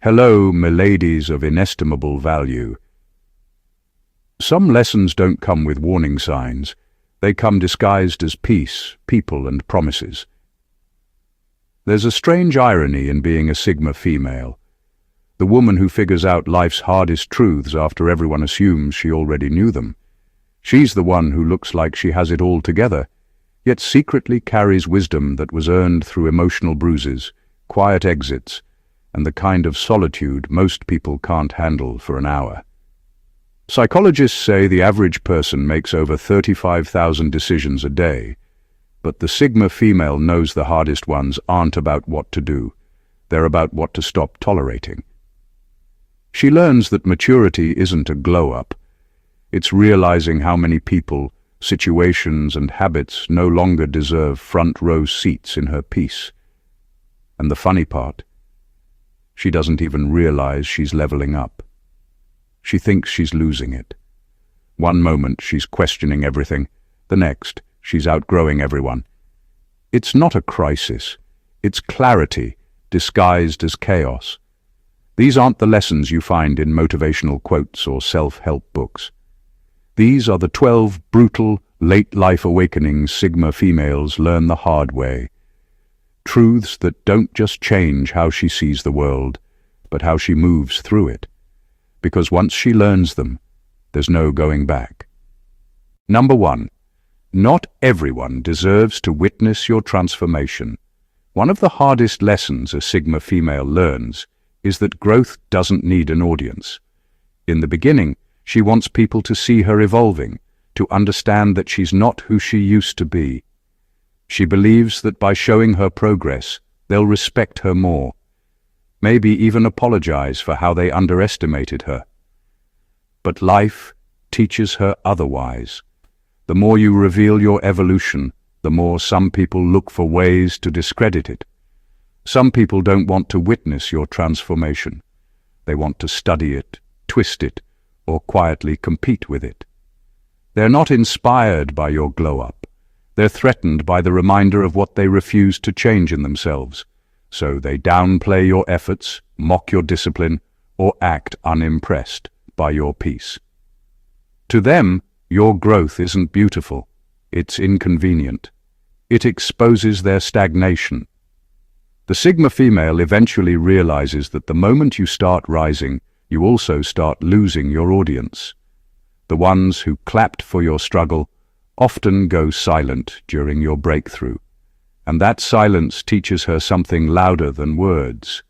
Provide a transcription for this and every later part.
Hello, miladies of inestimable value. Some lessons don't come with warning signs. They come disguised as peace, people, and promises. There's a strange irony in being a Sigma female. The woman who figures out life's hardest truths after everyone assumes she already knew them. She's the one who looks like she has it all together, yet secretly carries wisdom that was earned through emotional bruises, quiet exits, and the kind of solitude most people can't handle for an hour. Psychologists say the average person makes over 35,000 decisions a day, but the Sigma female knows the hardest ones aren't about what to do, they're about what to stop tolerating. She learns that maturity isn't a glow-up. It's realizing how many people, situations, and habits no longer deserve front-row seats in her peace. And the funny part, she doesn't even realize she's leveling up. She thinks she's losing it. One moment she's questioning everything, the next she's outgrowing everyone. It's not a crisis, it's clarity disguised as chaos. These aren't the lessons you find in motivational quotes or self-help books. These are the 12 brutal, late-life awakenings Sigma females learn the hard way. Truths that don't just change how she sees the world, but how she moves through it. Because once she learns them, there's no going back. Number 1. Not everyone deserves to witness your transformation. One of the hardest lessons a Sigma female learns is that growth doesn't need an audience. In the beginning, she wants people to see her evolving, to understand that she's not who she used to be. She believes that by showing her progress, they'll respect her more, maybe even apologize for how they underestimated her. But life teaches her otherwise. The more you reveal your evolution, the more some people look for ways to discredit it. Some people don't want to witness your transformation. They want to study it, twist it, or quietly compete with it. They're not inspired by your glow-up. They're threatened by the reminder of what they refuse to change in themselves. So they downplay your efforts, mock your discipline, or act unimpressed by your peace. To them, your growth isn't beautiful. It's inconvenient. It exposes their stagnation. The Sigma female eventually realizes that the moment you start rising, you also start losing your audience. The ones who clapped for your struggle often go silent during your breakthrough. And that silence teaches her something louder than words.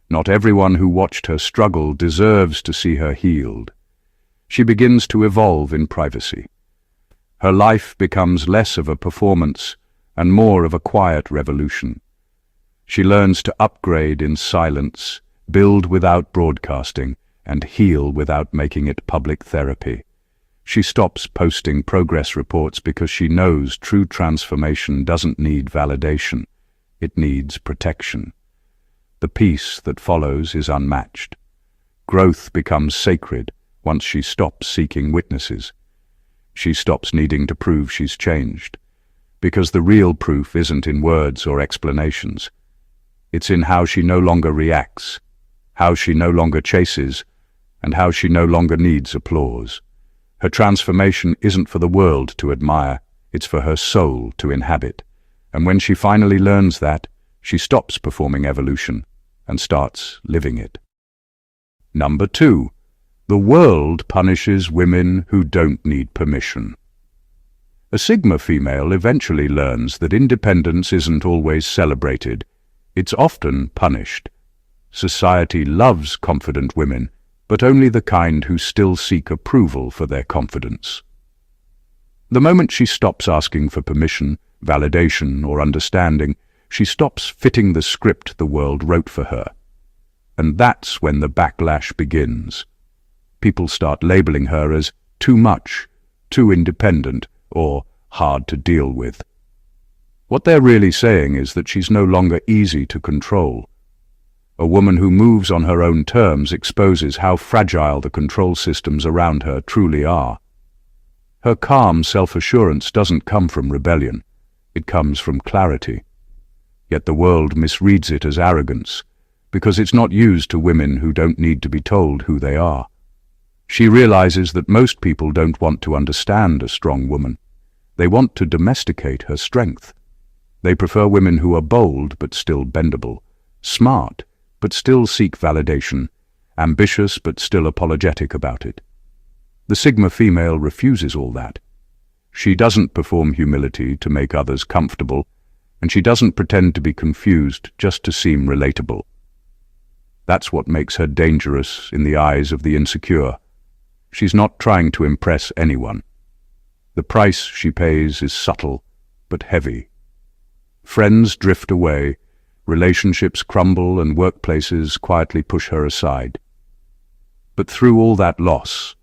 Not everyone who watched her struggle deserves to see her healed. She begins to evolve in privacy. Her life becomes less of a performance and more of a quiet revolution. She learns to upgrade in silence, build without broadcasting, and heal without making it public therapy. She stops posting progress reports because she knows true transformation doesn't need validation. It needs protection. The peace that follows is unmatched. Growth becomes sacred once she stops seeking witnesses. She stops needing to prove she's changed. Because the real proof isn't in words or explanations. It's in how she no longer reacts, how she no longer chases, and how she no longer needs applause. Her transformation isn't for the world to admire, it's for her soul to inhabit. And when she finally learns that, she stops performing evolution and starts living it. Number 2. The world punishes women who don't need permission. A Sigma female eventually learns that independence isn't always celebrated. It's often punished. Society loves confident women, but only the kind who still seek approval for their confidence. The moment she stops asking for permission, validation, or understanding, she stops fitting the script the world wrote for her. And that's when the backlash begins. People start labeling her as too much, too independent, or hard to deal with. What they're really saying is that she's no longer easy to control. A woman who moves on her own terms exposes how fragile the control systems around her truly are. Her calm self-assurance doesn't come from rebellion. It comes from clarity. Yet the world misreads it as arrogance, because it's not used to women who don't need to be told who they are. She realizes that most people don't want to understand a strong woman. They want to domesticate her strength. They prefer women who are bold but still bendable, smart but still seek validation, ambitious but still apologetic about it. The Sigma female refuses all that. She doesn't perform humility to make others comfortable, and she doesn't pretend to be confused just to seem relatable. That's what makes her dangerous in the eyes of the insecure. She's not trying to impress anyone. The price she pays is subtle but heavy. Friends drift away, relationships crumble, and workplaces quietly push her aside. But through all that loss,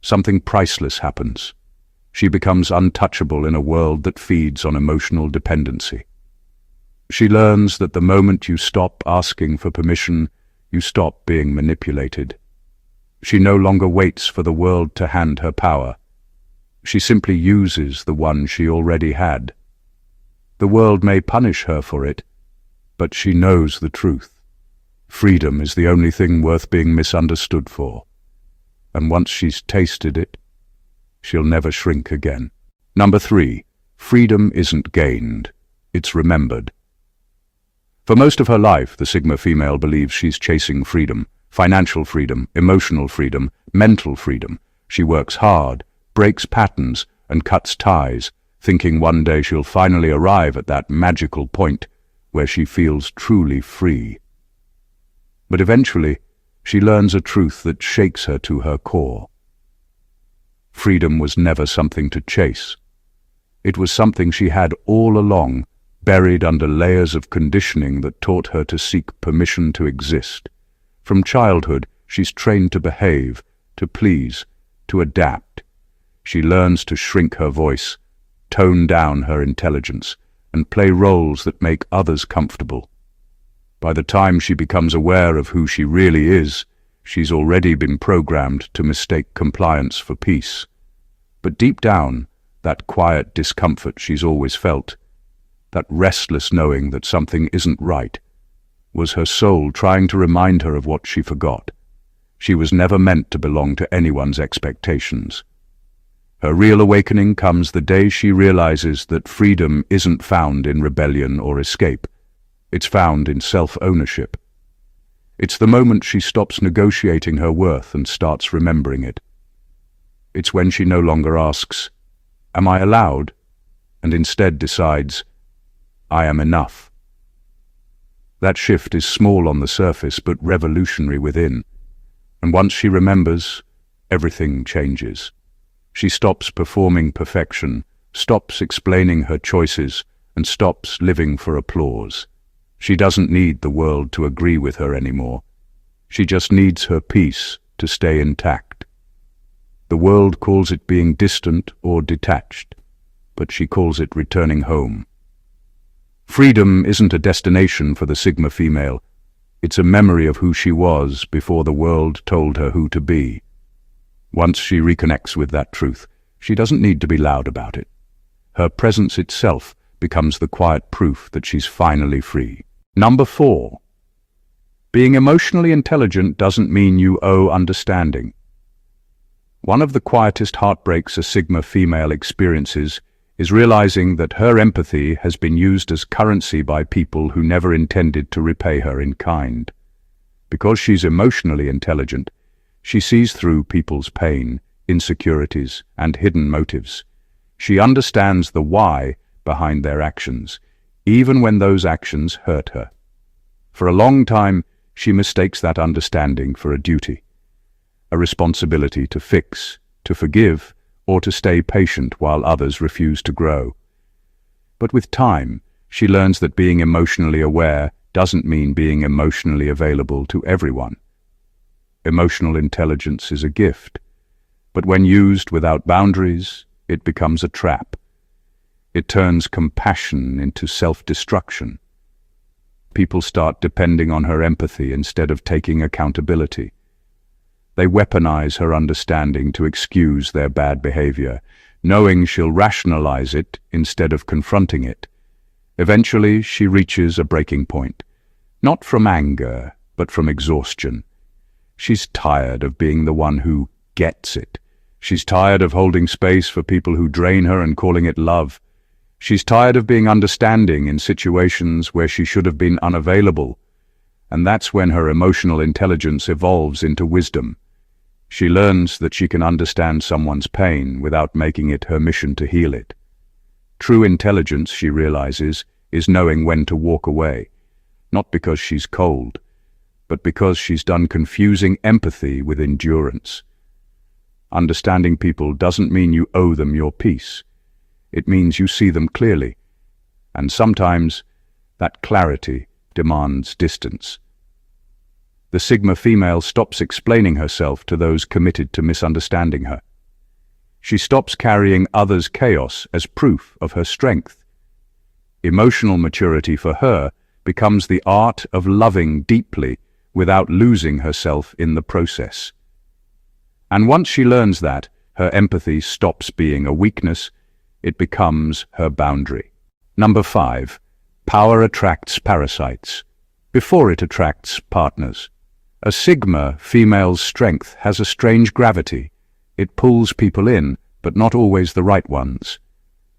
something priceless happens. She becomes untouchable in a world that feeds on emotional dependency. She learns that the moment you stop asking for permission, you stop being manipulated. She no longer waits for the world to hand her power. She simply uses the one she already had. The world may punish her for it, but she knows the truth. Freedom is the only thing worth being misunderstood for. And once she's tasted it, she'll never shrink again. Number 3, freedom isn't gained, it's remembered. For most of her life, the Sigma female believes she's chasing freedom, financial freedom, emotional freedom, mental freedom. She works hard, breaks patterns, and cuts ties, thinking one day she'll finally arrive at that magical point where she feels truly free. But eventually, she learns a truth that shakes her to her core. Freedom was never something to chase. It was something she had all along, buried under layers of conditioning that taught her to seek permission to exist. From childhood, she's trained to behave, to please, to adapt. She learns to shrink her voice, tone down her intelligence, and play roles that make others comfortable. By the time she becomes aware of who she really is, she's already been programmed to mistake compliance for peace. But deep down, that quiet discomfort she's always felt, that restless knowing that something isn't right, was her soul trying to remind her of what she forgot. She was never meant to belong to anyone's expectations. Her real awakening comes the day she realizes that freedom isn't found in rebellion or escape. It's found in self-ownership. It's the moment she stops negotiating her worth and starts remembering it. It's when she no longer asks, "Am I allowed?" and instead decides, "I am enough." That shift is small on the surface but revolutionary within. And once she remembers, everything changes. She stops performing perfection, stops explaining her choices, and stops living for applause. She doesn't need the world to agree with her anymore. She just needs her peace to stay intact. The world calls it being distant or detached, but she calls it returning home. Freedom isn't a destination for the Sigma female. It's a memory of who she was before the world told her who to be. Once she reconnects with that truth, she doesn't need to be loud about it. Her presence itself becomes the quiet proof that she's finally free. Number 4. Being emotionally intelligent doesn't mean you owe understanding. One of the quietest heartbreaks a Sigma female experiences is realizing that her empathy has been used as currency by people who never intended to repay her in kind. Because she's emotionally intelligent, she sees through people's pain, insecurities, and hidden motives. She understands the why behind their actions, even when those actions hurt her. For a long time, she mistakes that understanding for a duty, a responsibility to fix, to forgive, or to stay patient while others refuse to grow. But with time, she learns that being emotionally aware doesn't mean being emotionally available to everyone. Emotional intelligence is a gift, but when used without boundaries, it becomes a trap. It turns compassion into self-destruction. People start depending on her empathy instead of taking accountability. They weaponize her understanding to excuse their bad behavior, knowing she'll rationalize it instead of confronting it. Eventually, she reaches a breaking point, not from anger, but from exhaustion. She's tired of being the one who gets it. She's tired of holding space for people who drain her and calling it love. She's tired of being understanding in situations where she should have been unavailable. And that's when her emotional intelligence evolves into wisdom. She learns that she can understand someone's pain without making it her mission to heal it. True intelligence, she realizes, is knowing when to walk away, not because she's cold, but because she's done confusing empathy with endurance. Understanding people doesn't mean you owe them your peace. It means you see them clearly, and sometimes that clarity demands distance. The Sigma female stops explaining herself to those committed to misunderstanding her. She stops carrying others' chaos as proof of her strength. Emotional maturity for her becomes the art of loving deeply without losing herself in the process. And once she learns that, her empathy stops being a weakness, it becomes her boundary. Number 5. Power attracts parasites before it attracts partners. A Sigma female's strength has a strange gravity. It pulls people in, but not always the right ones.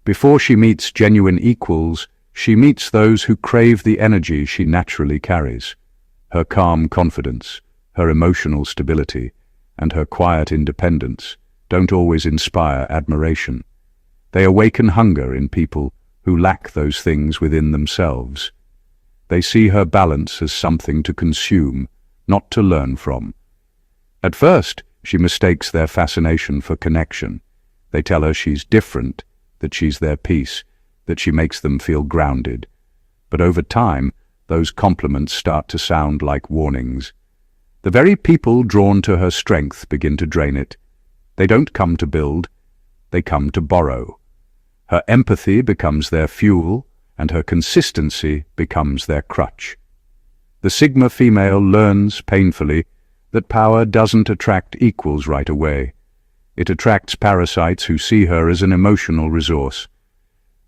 Before she meets genuine equals, she meets those who crave the energy she naturally carries. Her calm confidence, her emotional stability, and her quiet independence don't always inspire admiration. They awaken hunger in people who lack those things within themselves. They see her balance as something to consume, not to learn from. At first, she mistakes their fascination for connection. They tell her she's different, that she's their peace, that she makes them feel grounded. But over time, those compliments start to sound like warnings. The very people drawn to her strength begin to drain it. They don't come to build, they come to borrow. Her empathy becomes their fuel, and her consistency becomes their crutch. The Sigma female learns painfully that power doesn't attract equals right away. It attracts parasites who see her as an emotional resource.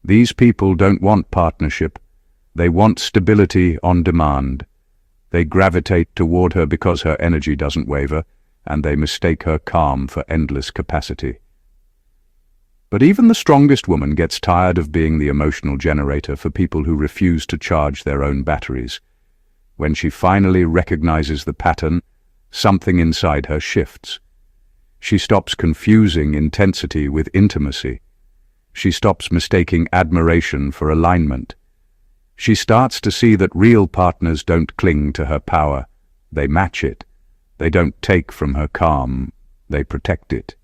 These people don't want partnership. They want stability on demand. They gravitate toward her because her energy doesn't waver, and they mistake her calm for endless capacity. But even the strongest woman gets tired of being the emotional generator for people who refuse to charge their own batteries. When she finally recognizes the pattern, something inside her shifts. She stops confusing intensity with intimacy. She stops mistaking admiration for alignment. She starts to see that real partners don't cling to her power. They match it. They don't take from her calm. They protect it.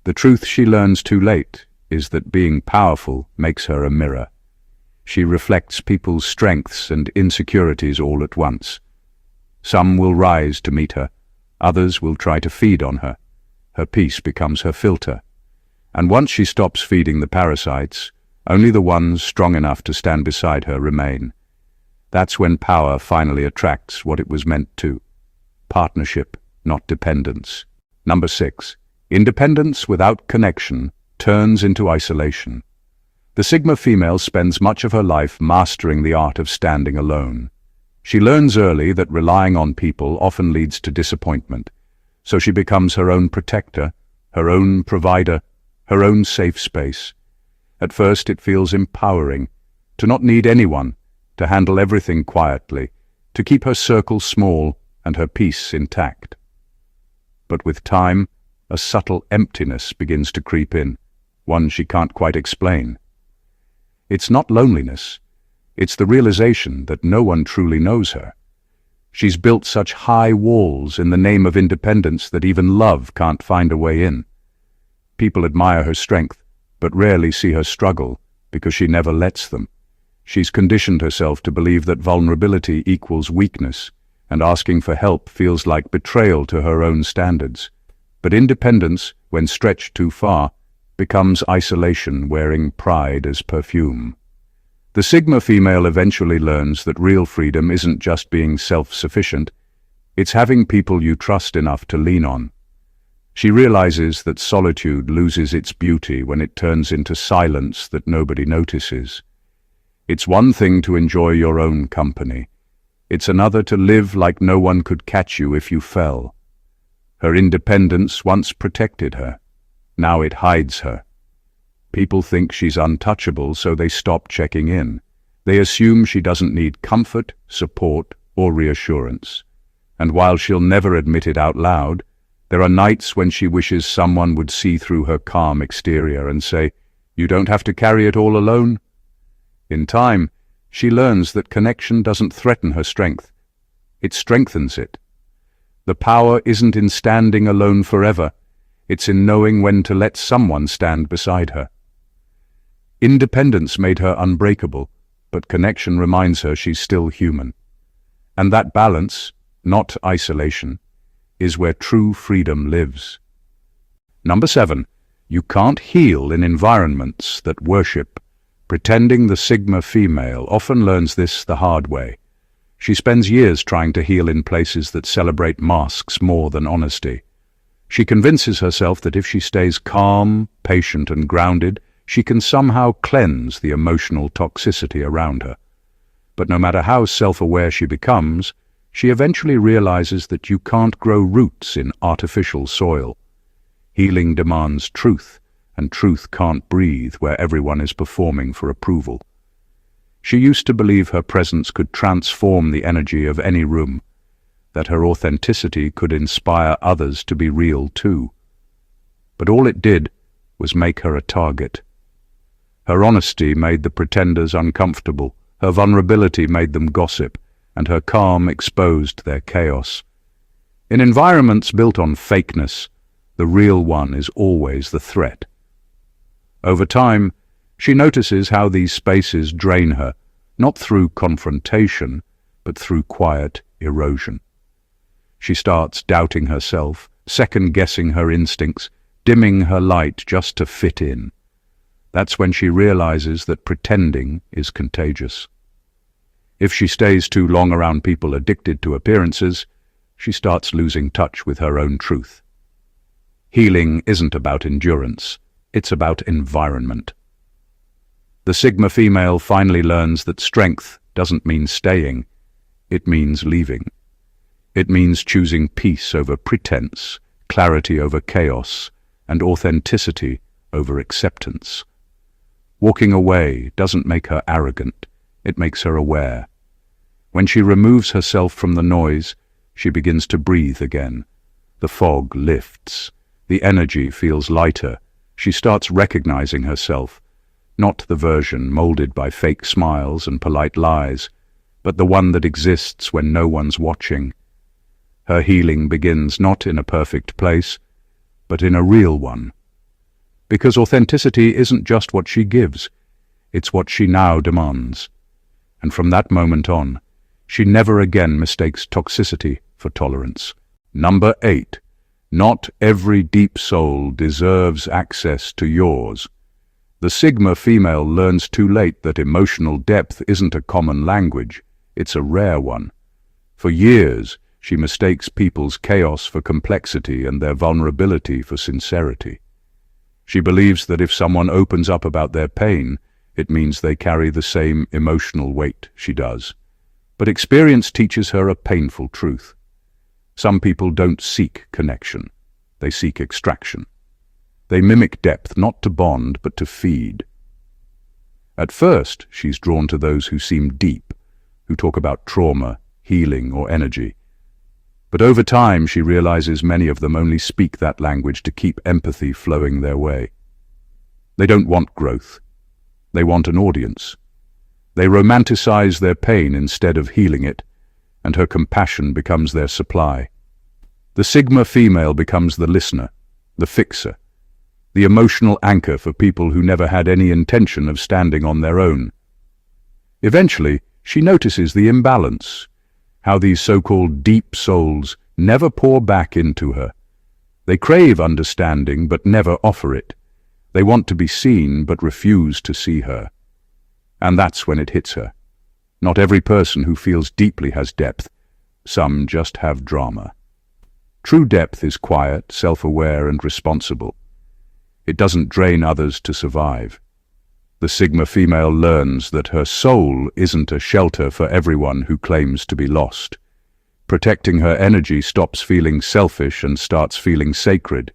The truth she learns too late is that being powerful makes her a mirror. She reflects people's strengths and insecurities all at once. Some will rise to meet her. Others will try to feed on her. Her peace becomes her filter. And once she stops feeding the parasites, only the ones strong enough to stand beside her remain. That's when power finally attracts what it was meant to. Partnership, not dependence. Number 6. Independence without connection turns into isolation. The Sigma female spends much of her life mastering the art of standing alone. She learns early that relying on people often leads to disappointment, so she becomes her own protector, her own provider, her own safe space. At first it feels empowering to not need anyone, to handle everything quietly, to keep her circle small and her peace intact. But with time, a subtle emptiness begins to creep in, one she can't quite explain. It's not loneliness. It's the realization that no one truly knows her. She's built such high walls in the name of independence that even love can't find a way in. People admire her strength, but rarely see her struggle because she never lets them. She's conditioned herself to believe that vulnerability equals weakness, and asking for help feels like betrayal to her own standards. But independence, when stretched too far, becomes isolation wearing pride as perfume. The Sigma female eventually learns that real freedom isn't just being self-sufficient, it's having people you trust enough to lean on. She realizes that solitude loses its beauty when it turns into silence that nobody notices. It's one thing to enjoy your own company. It's another to live like no one could catch you if you fell. Her independence once protected her. Now it hides her. People think she's untouchable, so they stop checking in. They assume she doesn't need comfort, support, or reassurance. And while she'll never admit it out loud, there are nights when she wishes someone would see through her calm exterior and say, "You don't have to carry it all alone." In time, she learns that connection doesn't threaten her strength. It strengthens it. The power isn't in standing alone forever. It's in knowing when to let someone stand beside her. Independence made her unbreakable, but connection reminds her she's still human. And that balance, not isolation, is where true freedom lives. Number 7. You can't heal in environments that worship. Pretending the Sigma female often learns this the hard way. She spends years trying to heal in places that celebrate masks more than honesty. She convinces herself that if she stays calm, patient, and grounded, she can somehow cleanse the emotional toxicity around her. But no matter how self-aware she becomes, she eventually realizes that you can't grow roots in artificial soil. Healing demands truth, and truth can't breathe where everyone is performing for approval. She used to believe her presence could transform the energy of any room, that her authenticity could inspire others to be real too. But all it did was make her a target. Her honesty made the pretenders uncomfortable, her vulnerability made them gossip, and her calm exposed their chaos. In environments built on fakeness, the real one is always the threat. Over time, she notices how these spaces drain her, not through confrontation, but through quiet erosion. She starts doubting herself, second-guessing her instincts, dimming her light just to fit in. That's when she realizes that pretending is contagious. If she stays too long around people addicted to appearances, she starts losing touch with her own truth. Healing isn't about endurance, it's about environment. The Sigma female finally learns that strength doesn't mean staying, it means leaving. It means choosing peace over pretense, clarity over chaos, and authenticity over acceptance. Walking away doesn't make her arrogant, it makes her aware. When she removes herself from the noise, she begins to breathe again. The fog lifts, the energy feels lighter. She starts recognizing herself, not the version molded by fake smiles and polite lies, but the one that exists when no one's watching. Her healing begins not in a perfect place, but in a real one. Because authenticity isn't just what she gives, it's what she now demands. And from that moment on, she never again mistakes toxicity for tolerance. Number 8. Not every deep soul deserves access to yours. The Sigma female learns too late that emotional depth isn't a common language, it's a rare one. For years, she mistakes people's chaos for complexity and their vulnerability for sincerity. She believes that if someone opens up about their pain, it means they carry the same emotional weight she does. But experience teaches her a painful truth. Some people don't seek connection, they seek extraction. They mimic depth not to bond, but to feed. At first, she's drawn to those who seem deep, who talk about trauma, healing, or energy. But over time, she realizes many of them only speak that language to keep empathy flowing their way. They don't want growth. They want an audience. They romanticize their pain instead of healing it, and her compassion becomes their supply. The Sigma female becomes the listener, the fixer, the emotional anchor for people who never had any intention of standing on their own. Eventually, she notices the imbalance, how these so-called deep souls never pour back into her. They crave understanding but never offer it. They want to be seen but refuse to see her. And that's when it hits her. Not every person who feels deeply has depth. Some just have drama. True depth is quiet, self-aware, and responsible. It doesn't drain others to survive. The Sigma female learns that her soul isn't a shelter for everyone who claims to be lost. Protecting her energy stops feeling selfish and starts feeling sacred.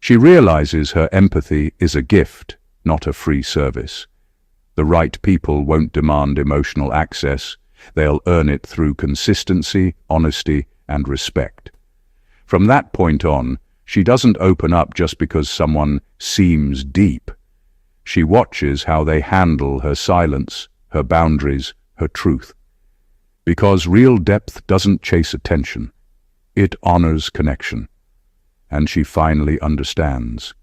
She realizes her empathy is a gift, not a free service. The right people won't demand emotional access. They'll earn it through consistency, honesty, and respect. From that point on, she doesn't open up just because someone seems deep. She watches how they handle her silence, her boundaries, her truth. Because real depth doesn't chase attention. It honors connection. And she finally understands.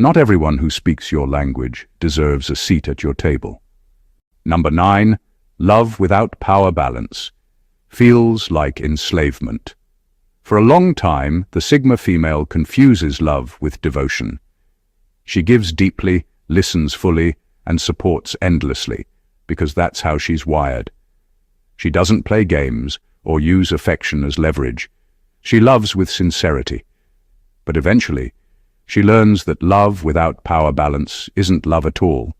Not everyone who speaks your language deserves a seat at your table. Number 9. Love without power balance. Feels like enslavement. For a long time, the Sigma female confuses love with devotion. She gives deeply, listens fully, and supports endlessly, because that's how she's wired. She doesn't play games or use affection as leverage. She loves with sincerity. But eventually, she learns that love without power balance isn't love at all.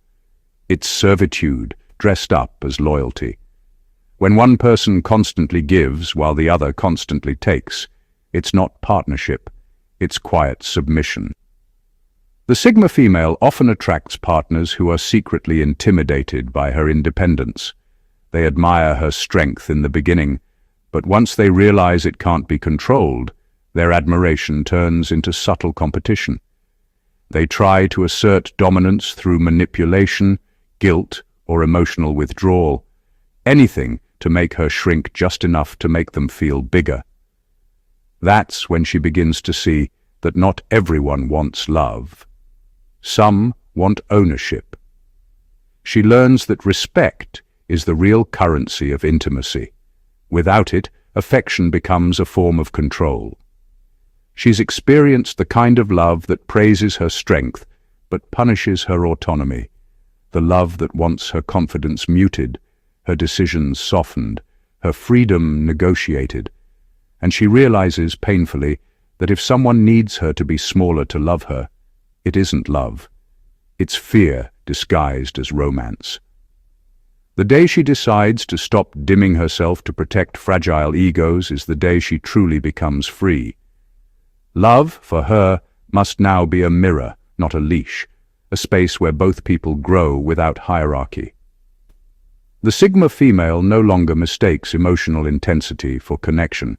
It's servitude dressed up as loyalty. When one person constantly gives while the other constantly takes, it's not partnership, it's quiet submission. The Sigma female often attracts partners who are secretly intimidated by her independence. They admire her strength in the beginning, but once they realize it can't be controlled, their admiration turns into subtle competition. They try to assert dominance through manipulation, guilt, or emotional withdrawal, anything to make her shrink just enough to make them feel bigger. That's when she begins to see that not everyone wants love. Some want ownership. She learns that respect is the real currency of intimacy. Without it, affection becomes a form of control. She's experienced the kind of love that praises her strength but punishes her autonomy, the love that wants her confidence muted, her decisions softened, her freedom negotiated. And she realizes painfully that if someone needs her to be smaller to love her, it isn't love. It's fear disguised as romance. The day she decides to stop dimming herself to protect fragile egos is the day she truly becomes free. Love, for her, must now be a mirror, not a leash, a space where both people grow without hierarchy. The Sigma female no longer mistakes emotional intensity for connection.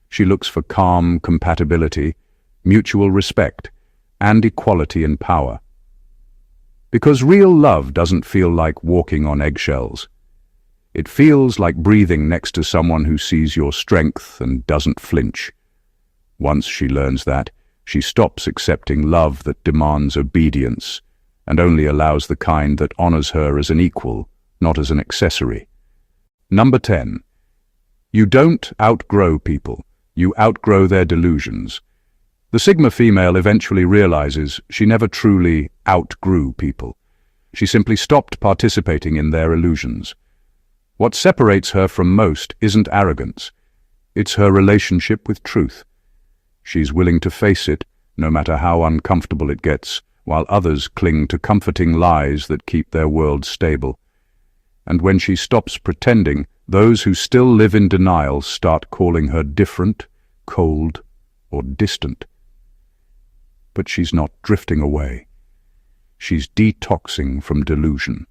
She looks for calm compatibility, mutual respect, and equality in power. Because real love doesn't feel like walking on eggshells. It feels like breathing next to someone who sees your strength and doesn't flinch. Once she learns that, she stops accepting love that demands obedience and only allows the kind that honors her as an equal, not as an accessory. Number 10. You don't outgrow people, you outgrow their delusions. The Sigma female eventually realizes she never truly outgrew people. She simply stopped participating in their illusions. What separates her from most isn't arrogance. It's her relationship with truth. She's willing to face it, no matter how uncomfortable it gets, while others cling to comforting lies that keep their world stable. And when she stops pretending, those who still live in denial start calling her different, cold, or distant. But she's not drifting away. She's detoxing from delusion.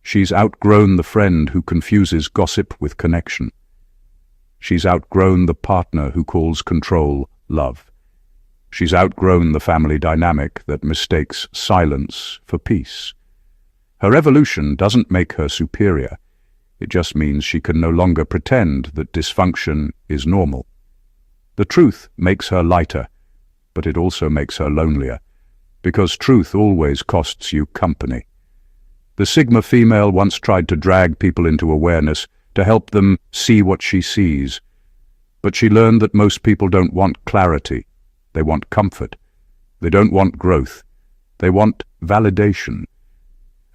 She's outgrown the friend who confuses gossip with connection. She's outgrown the partner who calls control love. She's outgrown the family dynamic that mistakes silence for peace. Her evolution doesn't make her superior. It just means she can no longer pretend that dysfunction is normal. The truth makes her lighter, but it also makes her lonelier, because truth always costs you company. The Sigma female once tried to drag people into awareness to help them see what she sees. But she learned that most people don't want clarity. They want comfort. They don't want growth. They want validation.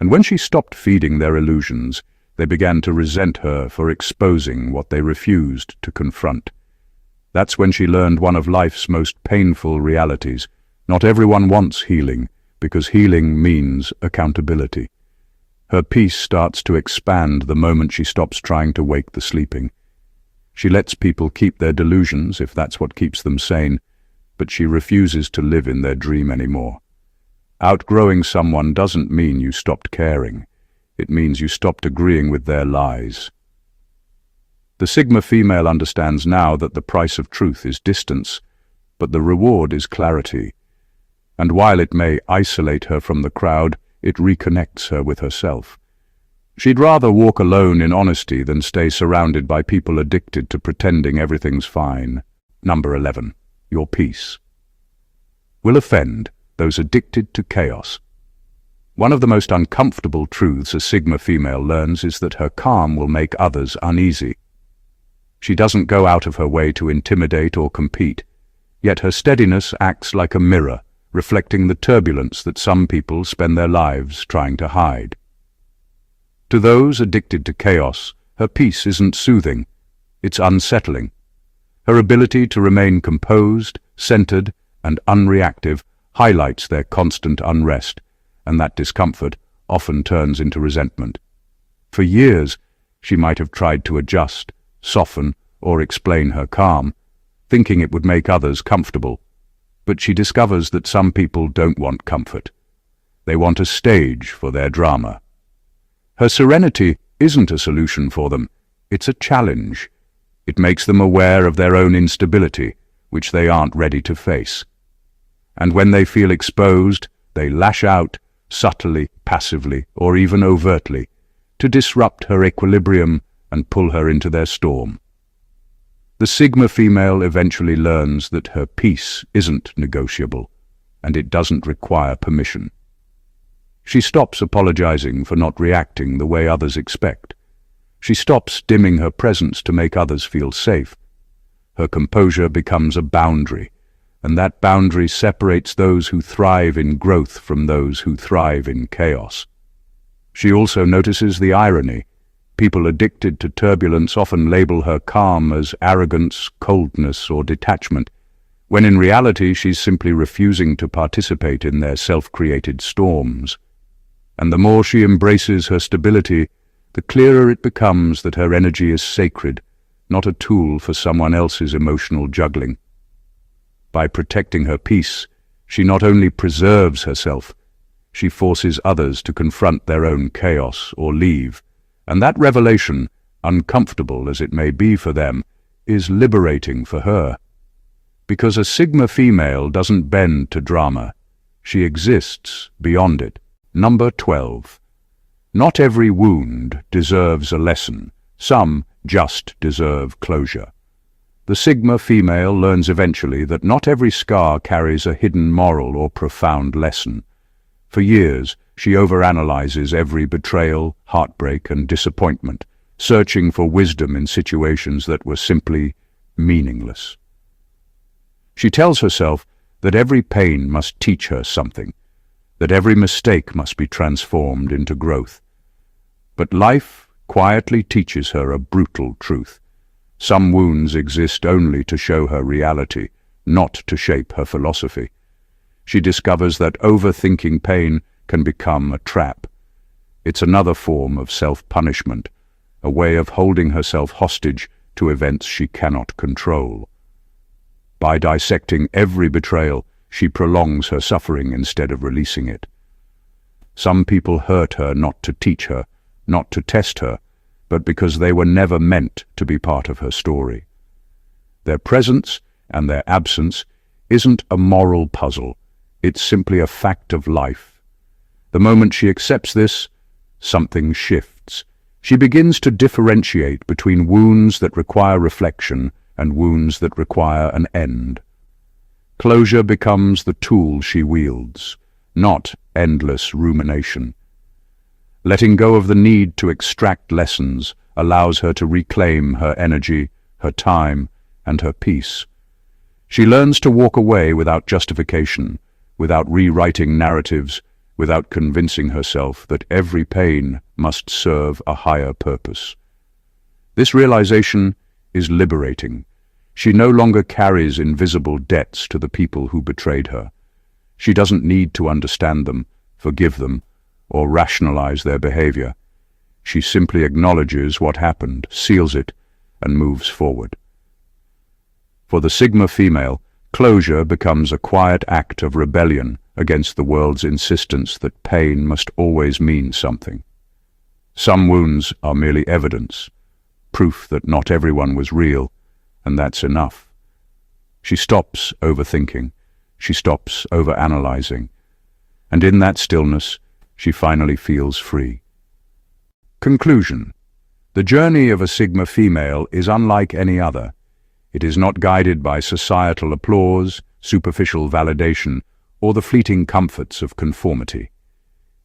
And when she stopped feeding their illusions, they began to resent her for exposing what they refused to confront. That's when she learned one of life's most painful realities. Not everyone wants healing, because healing means accountability. Her peace starts to expand the moment she stops trying to wake the sleeping. She lets people keep their delusions if that's what keeps them sane, but she refuses to live in their dream anymore. Outgrowing someone doesn't mean you stopped caring. It means you stopped agreeing with their lies. The Sigma female understands now that the price of truth is distance, but the reward is clarity. And while it may isolate her from the crowd, it reconnects her with herself. She'd rather walk alone in honesty than stay surrounded by people addicted to pretending everything's fine. Number 11. Your peace will offend those addicted to chaos. One of the most uncomfortable truths a Sigma female learns is that her calm will make others uneasy. She doesn't go out of her way to intimidate or compete, yet her steadiness acts like a mirror, reflecting the turbulence that some people spend their lives trying to hide. To those addicted to chaos, her peace isn't soothing, it's unsettling. Her ability to remain composed, centered, and unreactive highlights their constant unrest, and that discomfort often turns into resentment. For years, she might have tried to adjust, soften, or explain her calm, thinking it would make others comfortable. But she discovers that some people don't want comfort. They want a stage for their drama. Her serenity isn't a solution for them, it's a challenge. It makes them aware of their own instability, which they aren't ready to face. And when they feel exposed, they lash out, subtly, passively, or even overtly, to disrupt her equilibrium and pull her into their storm. The Sigma female eventually learns that her peace isn't negotiable, and it doesn't require permission. She stops apologizing for not reacting the way others expect. She stops dimming her presence to make others feel safe. Her composure becomes a boundary, and that boundary separates those who thrive in growth from those who thrive in chaos. She also notices the irony. People addicted to turbulence often label her calm as arrogance, coldness, or detachment, when in reality she's simply refusing to participate in their self-created storms. And the more she embraces her stability, the clearer it becomes that her energy is sacred, not a tool for someone else's emotional juggling. By protecting her peace, she not only preserves herself, she forces others to confront their own chaos or leave, and that revelation, uncomfortable as it may be for them, is liberating for her. Because a Sigma female doesn't bend to drama, she exists beyond it. Number 12. Not every wound deserves a lesson. Some just deserve closure. The Sigma female learns eventually that not every scar carries a hidden moral or profound lesson. For years, she overanalyzes every betrayal, heartbreak, and disappointment, searching for wisdom in situations that were simply meaningless. She tells herself that every pain must teach her something, that every mistake must be transformed into growth. But life quietly teaches her a brutal truth. Some wounds exist only to show her reality, not to shape her philosophy. She discovers that overthinking pain can become a trap. It's another form of self-punishment, a way of holding herself hostage to events she cannot control. By dissecting every betrayal, she prolongs her suffering instead of releasing it. Some people hurt her not to teach her, not to test her, but because they were never meant to be part of her story. Their presence and their absence isn't a moral puzzle, it's simply a fact of life. The moment she accepts this, something shifts. She begins to differentiate between wounds that require reflection and wounds that require an end. Closure becomes the tool she wields, not endless rumination. Letting go of the need to extract lessons allows her to reclaim her energy, her time, and her peace. She learns to walk away without justification, without rewriting narratives, without convincing herself that every pain must serve a higher purpose. This realization is liberating. She no longer carries invisible debts to the people who betrayed her. She doesn't need to understand them, forgive them, or rationalize their behavior. She simply acknowledges what happened, seals it, and moves forward. For the Sigma female, closure becomes a quiet act of rebellion against the world's insistence that pain must always mean something. Some wounds are merely evidence, proof that not everyone was real, and that's enough. She stops overthinking, she stops overanalyzing, and in that stillness, she finally feels free. Conclusion. The journey of a Sigma female is unlike any other. It is not guided by societal applause, superficial validation, or the fleeting comforts of conformity.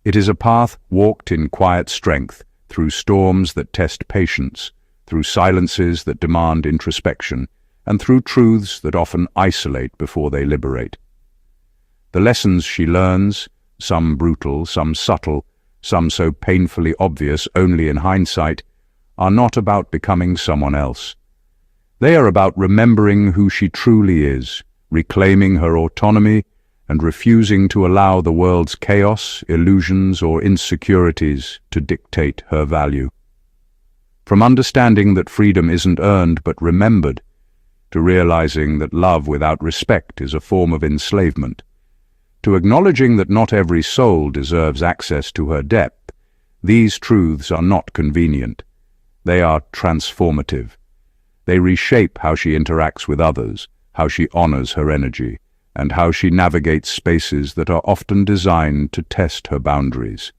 It is a path walked in quiet strength, through storms that test patience, through silences that demand introspection, and through truths that often isolate before they liberate. The lessons she learns, some brutal, some subtle, some so painfully obvious only in hindsight, are not about becoming someone else. They are about remembering who she truly is, reclaiming her autonomy, and refusing to allow the world's chaos, illusions, or insecurities to dictate her value. From understanding that freedom isn't earned but remembered, to realizing that love without respect is a form of enslavement, to acknowledging that not every soul deserves access to her depth, these truths are not convenient. They are transformative. They reshape how she interacts with others, how she honors her energy, and how she navigates spaces that are often designed to test her boundaries.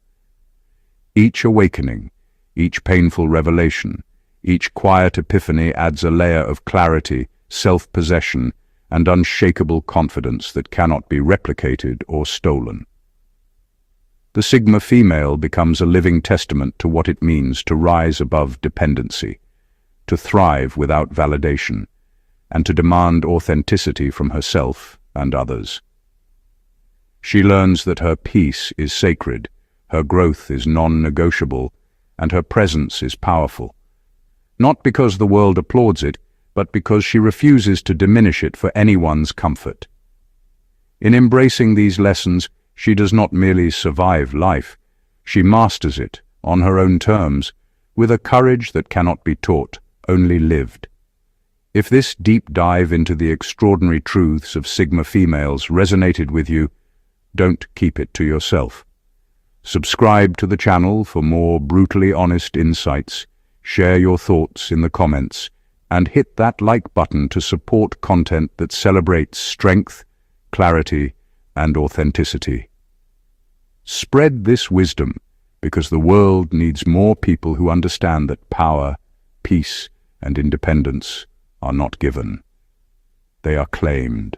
Each awakening, each painful revelation, each quiet epiphany adds a layer of clarity, self-possession, and unshakable confidence that cannot be replicated or stolen. The Sigma female becomes a living testament to what it means to rise above dependency, to thrive without validation, and to demand authenticity from herself and others. She learns that her peace is sacred, her growth is non-negotiable, and her presence is powerful. Not because the world applauds it, but because she refuses to diminish it for anyone's comfort. In embracing these lessons, she does not merely survive life, she masters it, on her own terms, with a courage that cannot be taught, only lived. If this deep dive into the extraordinary truths of Sigma females resonated with you, don't keep it to yourself. Subscribe to the channel for more brutally honest insights, share your thoughts in the comments, and hit that like button to support content that celebrates strength, clarity, and authenticity. Spread this wisdom, because the world needs more people who understand that power, peace, and independence are not given. They are claimed.